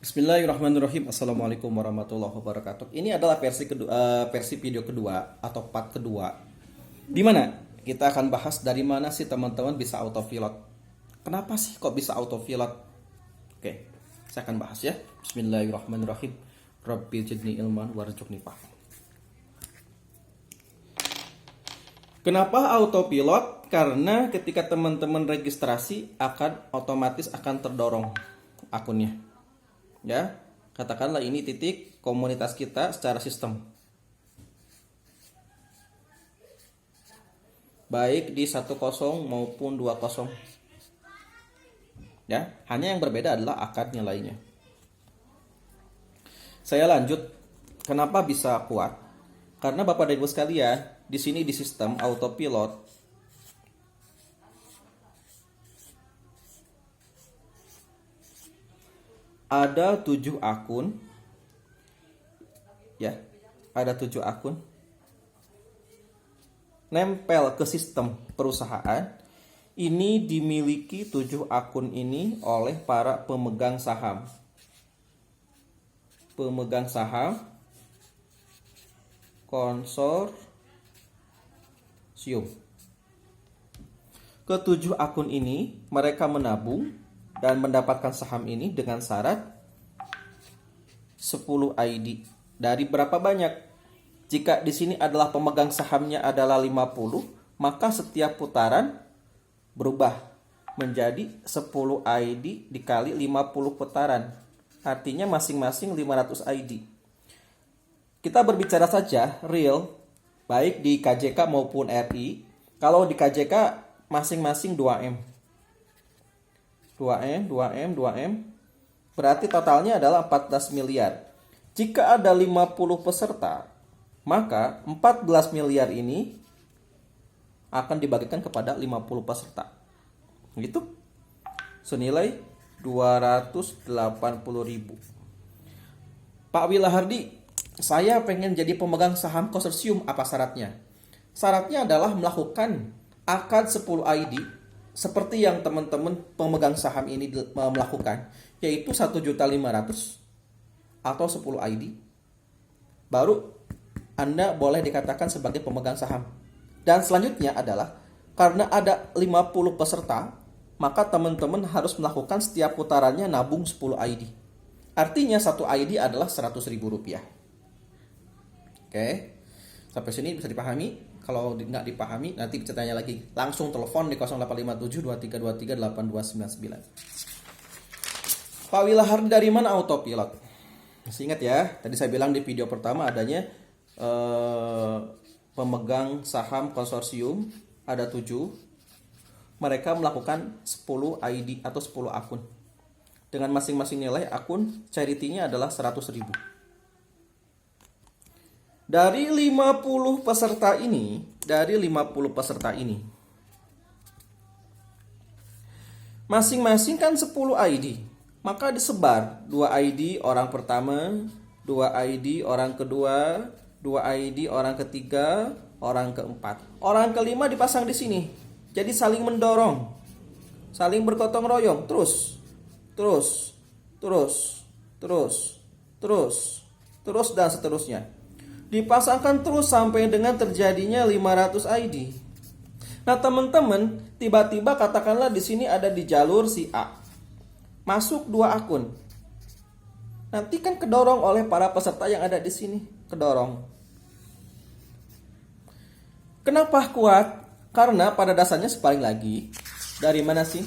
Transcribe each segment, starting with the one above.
Bismillahirrahmanirrahim. Assalamualaikum warahmatullahi wabarakatuh. Ini adalah versi video kedua atau part kedua, di mana kita akan bahas dari mana sih teman-teman bisa autopilot. Kenapa sih kok bisa autopilot? Oke, saya akan bahas ya. Bismillahirrahmanirrahim. Rabbi zidni ilman warzuqni fahman. Kenapa autopilot? Karena ketika teman-teman registrasi otomatis akan terdorong akunnya. Ya, katakanlah ini titik komunitas kita secara sistem. Baik di 10 maupun 20. Ya, hanya yang berbeda adalah akad nilainya. Saya lanjut. Kenapa bisa kuat? Karena Bapak dan Ibu sekalian, di sini di sistem autopilot ada 7 akun. Ya, ada 7 akun nempel ke sistem perusahaan. Ini dimiliki 7 akun ini oleh para pemegang saham. Pemegang saham konsorsium. Ketujuh akun ini mereka menabung dan mendapatkan saham ini dengan syarat 10 ID. Dari berapa banyak? Jika di sini adalah pemegang sahamnya adalah 50, maka setiap putaran berubah menjadi 10 ID dikali 50 putaran. Artinya masing-masing 500 ID. Kita berbicara saja real, baik di KJK maupun RI. Kalau di KJK masing-masing 2M. 2M, berarti totalnya adalah 14 miliar. Jika ada 50 peserta, maka 14 miliar ini akan dibagikan kepada 50 peserta. Gitu. Senilai 280.000. Pak Wilahardi, saya pengen jadi pemegang saham konsorsium, apa syaratnya? Syaratnya adalah melakukan akad 10 ID seperti yang teman-teman pemegang saham ini melakukan, yaitu 1.500.000 atau 10 ID. Baru Anda boleh dikatakan sebagai pemegang saham. Dan selanjutnya adalah karena ada 50 peserta, maka teman-teman harus melakukan setiap putarannya nabung 10 ID. Artinya satu ID adalah Rp100.000. Oke, sampai sini bisa dipahami? Kalau nggak dipahami, nanti bisa tanya lagi. Langsung telepon di 0857 2323 829. Pak Wilahardi, dari mana autopilot? Masih ingat ya, tadi saya bilang di video pertama adanya pemegang saham konsorsium, ada 7. Mereka melakukan 10 ID atau 10 akun. Dengan masing-masing nilai akun, charity-nya adalah 100.000. Dari 50 peserta ini, masing-masing kan 10 ID. Maka disebar 2 ID orang pertama, 2 ID orang kedua, 2 ID orang ketiga, orang keempat. Orang kelima dipasang di sini. Jadi saling mendorong, saling bergotong royong, terus dan seterusnya. Dipasangkan terus sampai dengan terjadinya 500 ID. Nah, teman-teman, tiba-tiba katakanlah di sini ada di jalur si A. Masuk 2 akun. Nanti kan kedorong oleh para peserta yang ada di sini, kedorong. Kenapa kuat? Karena pada dasarnya sekali lagi, dari mana sih?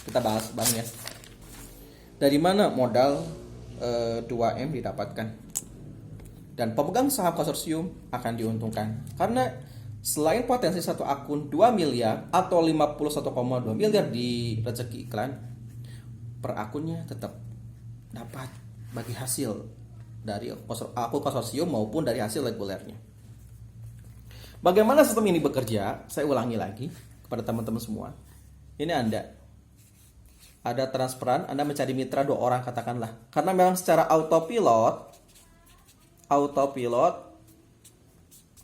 Kita bahas Bang ya. Dari mana modal 2M didapatkan? Dan pemegang saham konsorsium akan diuntungkan. Karena selain potensi satu akun 2 miliar atau 51,2 miliar di rezeki iklan, per akunnya tetap dapat bagi hasil dari akun konsorsium maupun dari hasil regulernya. Bagaimana sistem ini bekerja? Saya ulangi lagi kepada teman-teman semua. Ini Anda ada transferan, Anda mencari mitra 2 orang katakanlah. Karena memang secara autopilot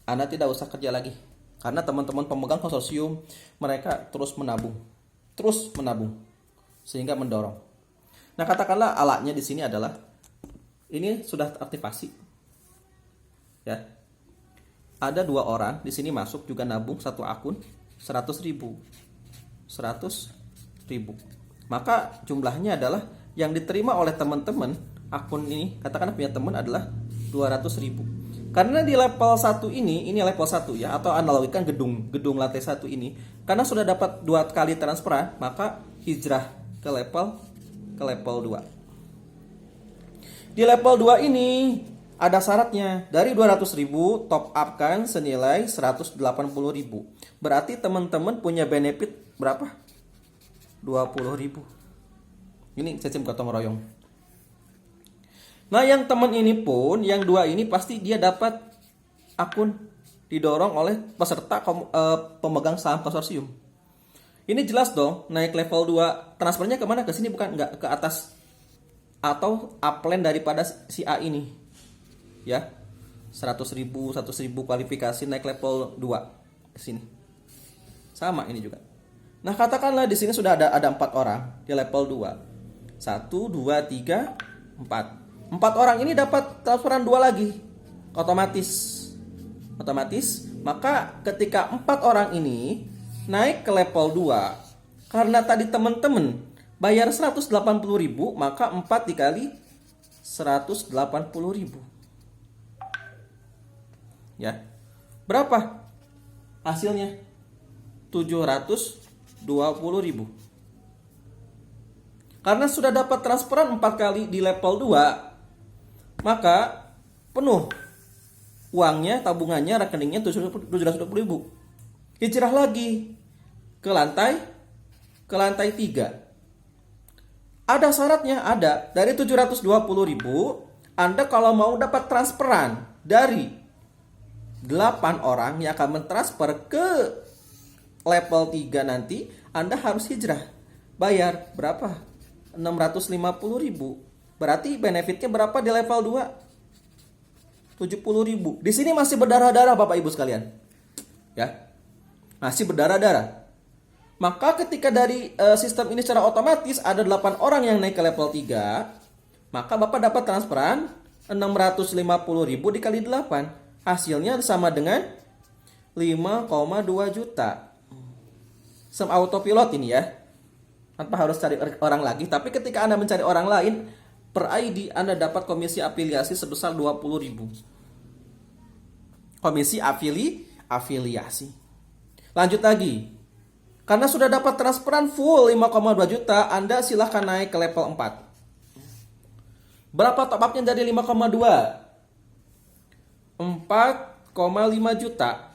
Anda tidak usah kerja lagi. Karena teman-teman pemegang konsorsium mereka terus menabung sehingga mendorong. Nah, katakanlah alatnya di sini adalah ini sudah teraktivasi. Ya. Ada 2 orang di sini masuk juga nabung satu akun 100.000. 100.000. Maka jumlahnya adalah yang diterima oleh teman-teman akun ini, katakanlah punya teman adalah 200.000. Karena di level 1 ini level 1 ya, atau analogikan gedung lantai 1 ini, karena sudah dapat 2 kali transferan, maka hijrah ke level 2. Di level 2 ini ada syaratnya. Dari 200.000 top up kan senilai 180.000. Berarti teman-teman punya benefit berapa? 20.000. Ini sistem gotong royong. Nah, yang teman ini pun, yang 2 ini pasti dia dapat akun didorong oleh peserta pemegang saham konsorsium. Ini jelas dong, naik level 2 transfernya kemana? Ke sini bukan, enggak ke atas. Atau upline daripada si A ini. Ya. 100.000 kualifikasi naik level 2 ke sini. Sama ini juga. Nah, katakanlah di sini sudah ada 4 orang di level 2. 1 2 3 4. 4 orang ini dapat transferan 2 lagi. Otomatis. Maka ketika 4 orang ini naik ke level 2, karena tadi teman-teman bayar 180.000, maka 4 dikali 180.000. Ya. Berapa hasilnya? 720.000. Karena sudah dapat transferan 4 kali di level 2, maka penuh uangnya, tabungannya, rekeningnya 720.000. Hijrah lagi ke lantai 3. Ada syaratnya, ada. Dari 720.000, Anda kalau mau dapat transferan dari 8 orang yang akan mentransfer ke level 3 nanti, Anda harus hijrah. Bayar berapa? 650.000. Berarti benefitnya berapa di level 2? 70.000. Di sini masih berdarah-darah Bapak Ibu sekalian. Ya. Masih berdarah-darah. Maka ketika dari sistem ini secara otomatis ada 8 orang yang naik ke level 3, maka Bapak dapat transferan 650.000 dikali 8. Hasilnya sama dengan 5,2 juta. Sem autopilot ini ya. Tanpa harus cari orang lagi. Tapi ketika Anda mencari orang lain, per ID Anda dapat komisi afiliasi sebesar 20.000. Komisi afiliasi. Lanjut lagi. Karena sudah dapat transferan full 5,2 juta, Anda silahkan naik ke level 4. Berapa top up-nya dari 5,2? 4,5 juta.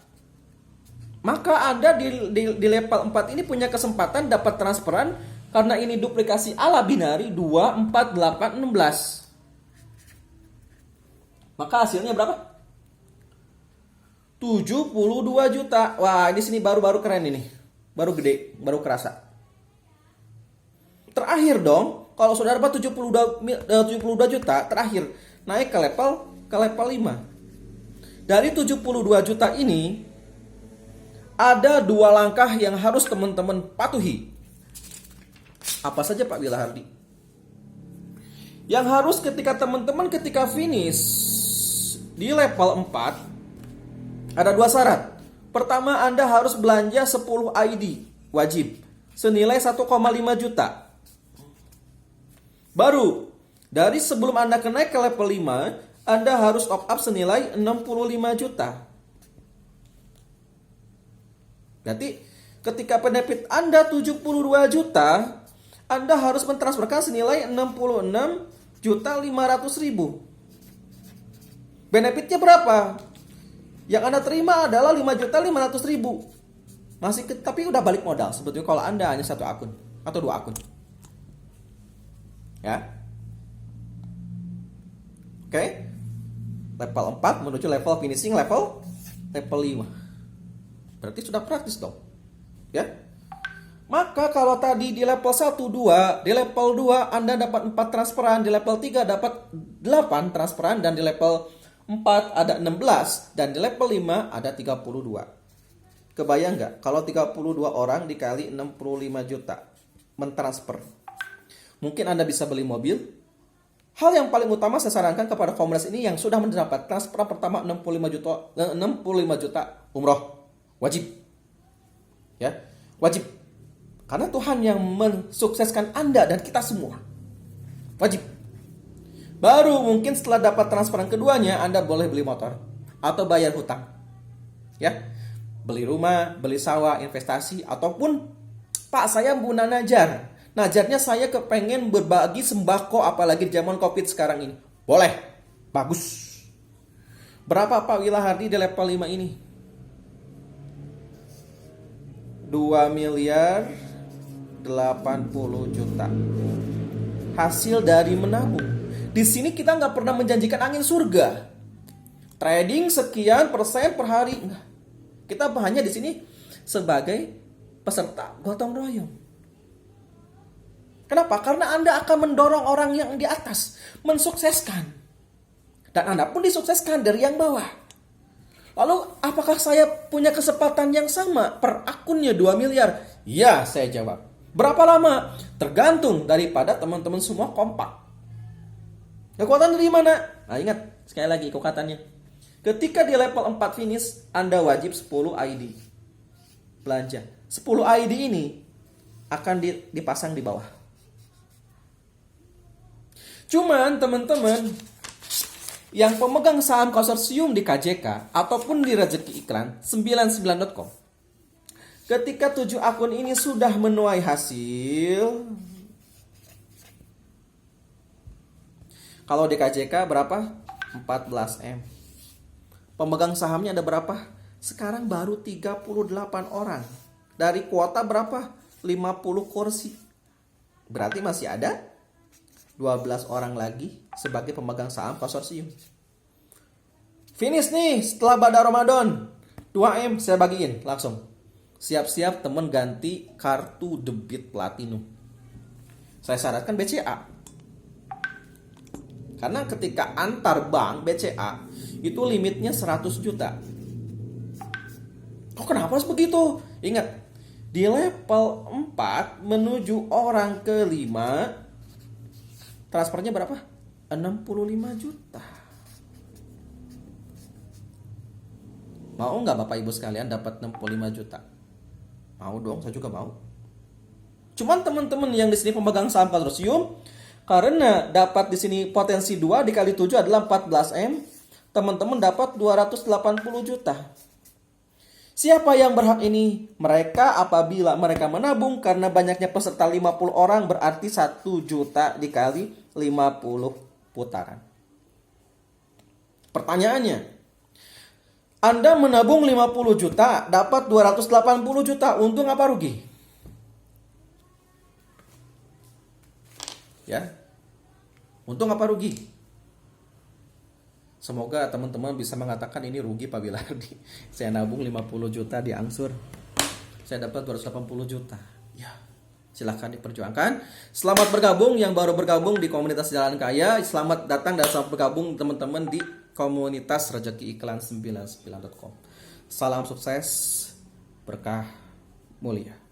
Maka Anda di level 4 ini punya kesempatan dapat transferan, karena ini duplikasi ala binari 2, 4, 8, 16. Maka hasilnya berapa? 72 juta. Wah, ini sini baru keren ini. Baru gede, baru kerasa. Terakhir dong, kalau sudah dapat 72 juta, terakhir naik ke level 5. Dari 72 juta ini ada 2 langkah yang harus teman-teman patuhi. Apa saja Pak Bila Hardi? Yang harus ketika teman-teman ketika finish di level 4, ada 2 syarat. Pertama, Anda harus belanja 10 ID wajib senilai 1,5 juta. Baru dari sebelum Anda naik ke level 5, Anda harus top up senilai 65 juta. Berarti ketika benefit Anda 72 juta, Anda harus mentransferkan senilai 66.500.000. Benefitnya berapa? Yang Anda terima adalah 5.500.000. Tapi udah balik modal sebetulnya kalau Anda hanya 1 akun atau 2 akun. Ya. Oke. Level 4 menuju level finishing level 5. Berarti sudah praktis dong. Ya. Maka kalau tadi di level 1 2, di level 2 Anda dapat 4 transferan, di level 3 dapat 8 transferan, dan di level 4 ada 16, dan di level 5 ada 32. Kebayang nggak kalau 32 orang dikali 65 juta mentransfer? Mungkin Anda bisa beli mobil. Hal yang paling utama saya sarankan kepada komunitas ini yang sudah mendapat transfer pertama 65 juta umroh. Wajib. Ya, wajib. Karena Tuhan yang mensukseskan Anda dan kita semua. Wajib. Baru mungkin setelah dapat transferan keduanya, Anda boleh beli motor atau bayar hutang. Ya. Beli rumah, beli sawah, investasi, ataupun Pak, saya guna najar. Najarnya saya kepengen berbagi sembako apalagi zaman Covid sekarang ini. Boleh. Bagus. Berapa Pak Wilahardi di level 5 ini? 2 miliar 80 juta. Hasil dari menabung. Di sini kita nggak pernah menjanjikan angin surga. Trading sekian persen per hari. Kita hanya di sini sebagai peserta gotong royong. Kenapa? Karena Anda akan mendorong orang yang di atas mensukseskan. Dan Anda pun disukseskan dari yang bawah. Lalu apakah saya punya kesempatan yang sama per akunnya 2 miliar? Ya, saya jawab. Berapa lama? Tergantung daripada teman-teman semua kompak. Kekuatan dari mana? Nah, ingat sekali lagi kekuatannya. Ketika di level 4 finish, Anda wajib 10 ID belanja. 10 ID ini akan dipasang di bawah. Cuman teman-teman yang pemegang saham konsorsium di KJK ataupun di Rezeki Iklan 99.com, ketika 7 akun ini sudah menuai hasil, kalau di KJK berapa? 14M. Pemegang sahamnya ada berapa? Sekarang baru 38 orang. Dari kuota berapa? 50 kursi. Berarti masih ada 12 orang lagi sebagai pemegang saham konsorsium. Finish nih setelah Badar Ramadan. 2M saya bagiin langsung. Siap-siap temen ganti kartu debit platinum. Saya syaratkan BCA. Karena ketika antar bank BCA itu limitnya 100 juta. Kok kenapa harus begitu? Ingat, di level 4 menuju orang ke-5 transfernya berapa? 65 juta. Mau nggak Bapak Ibu sekalian dapat 65 juta? Mau dong, saya juga mau. Cuman teman-teman yang di sini pemegang saham konsorsium, karena dapat di sini potensi 2 dikali 7 adalah 14M, teman-teman dapat 280 juta. Siapa yang berhak ini? Mereka apabila mereka menabung, karena banyaknya peserta 50 orang berarti 1 juta dikali 50 putaran. Pertanyaannya, Anda menabung 50 juta, dapat 280 juta, untung apa rugi? Ya, untung apa rugi? Semoga teman-teman bisa mengatakan ini rugi Pak Wilardi. Saya nabung 50 juta diangsur, saya dapat 280 juta. Ya, silahkan diperjuangkan. Selamat bergabung yang baru bergabung di komunitas Jalan Kaya. Selamat datang dan selamat bergabung teman-teman di komunitas Rezeki Iklan 99.com. Salam sukses, berkah mulia.